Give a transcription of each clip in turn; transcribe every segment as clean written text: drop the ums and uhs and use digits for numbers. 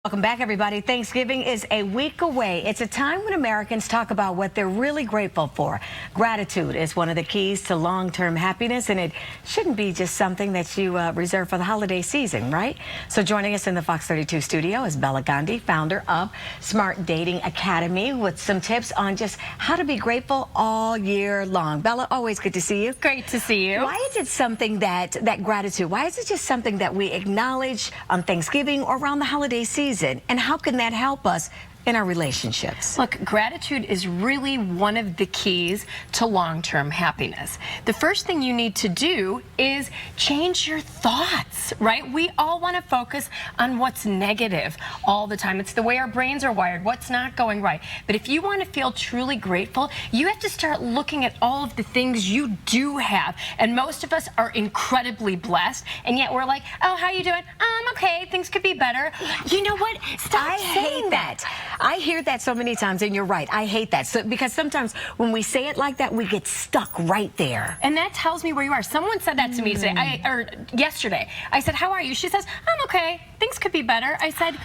Welcome back, everybody. Thanksgiving is a week away. It's a time when Americans talk about what they're really grateful for. Gratitude is one of the keys to long-term happiness, and it shouldn't be just something that you reserve for the holiday season, right? So joining us in the Fox 32 studio is Bela Gandhi, founder of Smart Dating Academy, with some tips on just how to be grateful all year long. Bela, always good to see you. Great to see you. Why is it something that gratitude, why is it just something that we acknowledge on Thanksgiving or around the holiday season? And how can that help us in our relationships? Look, gratitude is really one of the keys to long-term happiness. The first thing you need to do is change your thoughts, right? We all want to focus on what's negative all the time. It's the way our brains are wired, what's not going right. But if you want to feel truly grateful, you have to start looking at all of the things you do have. And most of us are incredibly blessed, and yet we're like, oh, how you doing? I'm okay, things could be better. You know what? I hate that. I hear that so many times, and you're right. I hate that. So, because sometimes when we say it like that, we get stuck right there. And that tells me where you are. Someone said that to me today, or yesterday. I said, how are you? She says, I'm okay. Things could be better. I said,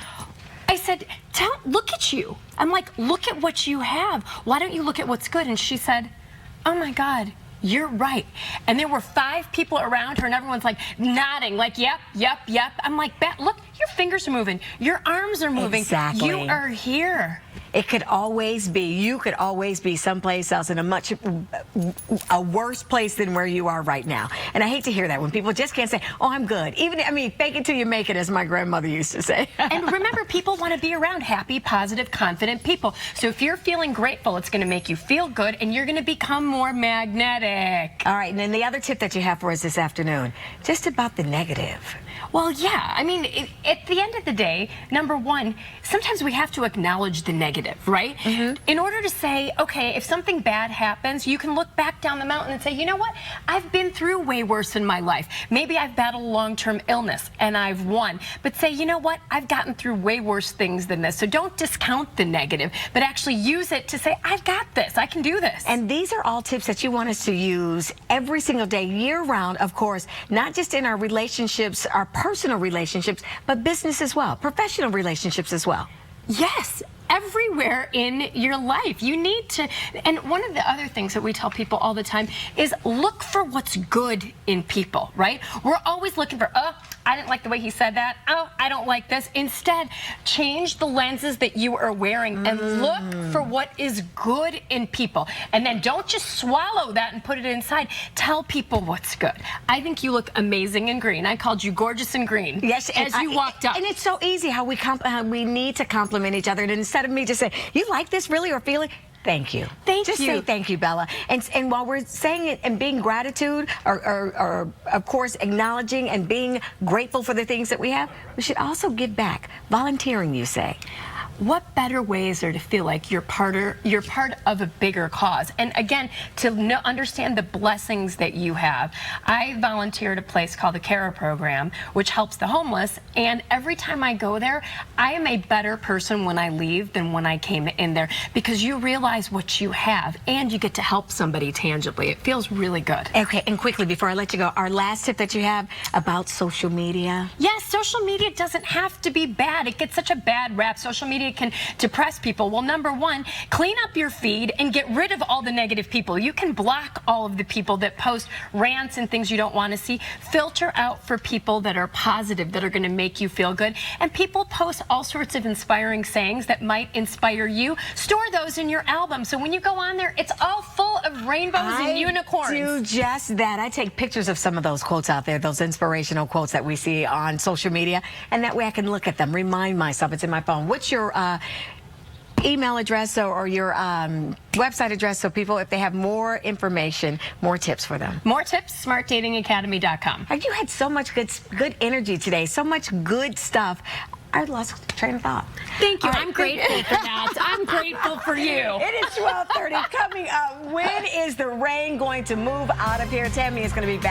look at you. I'm like, look at what you have. Why don't you look at what's good? And she said, oh my God, you're right. And there were 5 people around her, and everyone's like nodding, like, yep, yep, yep. I'm like, look, your fingers are moving. Your arms are moving. Exactly. You are here. It could always be, you could always be someplace else in a worse place than where you are right now. And I hate to hear that when people just can't say, oh, I'm good. Even, I mean, fake it till you make it, as my grandmother used to say. And remember, people want to be around happy, positive, confident people. So if you're feeling grateful, it's going to make you feel good, and you're going to become more magnetic. All right, and then the other tip that you have for us this afternoon, just about the negative. Well, yeah, I mean, at the end of the day, number one, sometimes we have to acknowledge the negative, right? In order to say, okay, if something bad happens, you can look back down the mountain and say, you know what? I've been through way worse in my life. Maybe I've battled long-term illness and I've won. But say, you know what? I've gotten through way worse things than this. So don't discount the negative, but actually use it to say, I've got this. I can do this. And these are all tips that you want us to use every single day, year-round, of course, not just in our relationships, our personal relationships, but business as well, professional relationships as well. Yes, everywhere in your life. You need to, and one of the other things that we tell people all the time is look for what's good in people, right? We're always looking for, oh, I didn't like the way he said that. Oh, I don't like this. Instead, change the lenses that you are wearing and look for what is good in people. And then don't just swallow that and put it inside. Tell people what's good. I think you look amazing in green. I called you gorgeous in green. Yes, as you walked up. And it's so easy how we need to compliment each other. And instead of me just saying, you like this really, or feeling, thank you. Just say thank you, Bela. And while we're saying it and being gratitude, or of course acknowledging and being grateful for the things that we have, we should also give back. Volunteering, you say. What better way is there to feel like you're part of a bigger cause? And again, to understand the blessings that you have. I volunteer at a place called the Carer Program, which helps the homeless. And every time I go there, I am a better person when I leave than when I came in there, because you realize what you have and you get to help somebody tangibly. It feels really good. Okay, and quickly before I let you go, our last tip that you have about social media. Yes, social media doesn't have to be bad. It gets such a bad rap. Social media can depress people. Well, number one, clean up your feed and get rid of all the negative people. You can block all of the people that post rants and things you don't want to see. Filter out for people that are positive, that are going to make you feel good. And people post all sorts of inspiring sayings that might inspire you. Store those in your album, so when you go on there, it's all full of rainbows and unicorns. I do just that. I take pictures of some of those quotes out there, those inspirational quotes that we see on social media, and that way I can look at them, remind myself it's in my phone. What's your email address or your website address, so people, if they have more information, more tips for them? More tips, smartdatingacademy.com. You had so much good energy today, so much good stuff. I lost train of thought. Thank you. I'm grateful for that. I'm grateful for you. It is 12:30. Coming up, when is the rain going to move out of here? Tammy is going to be back.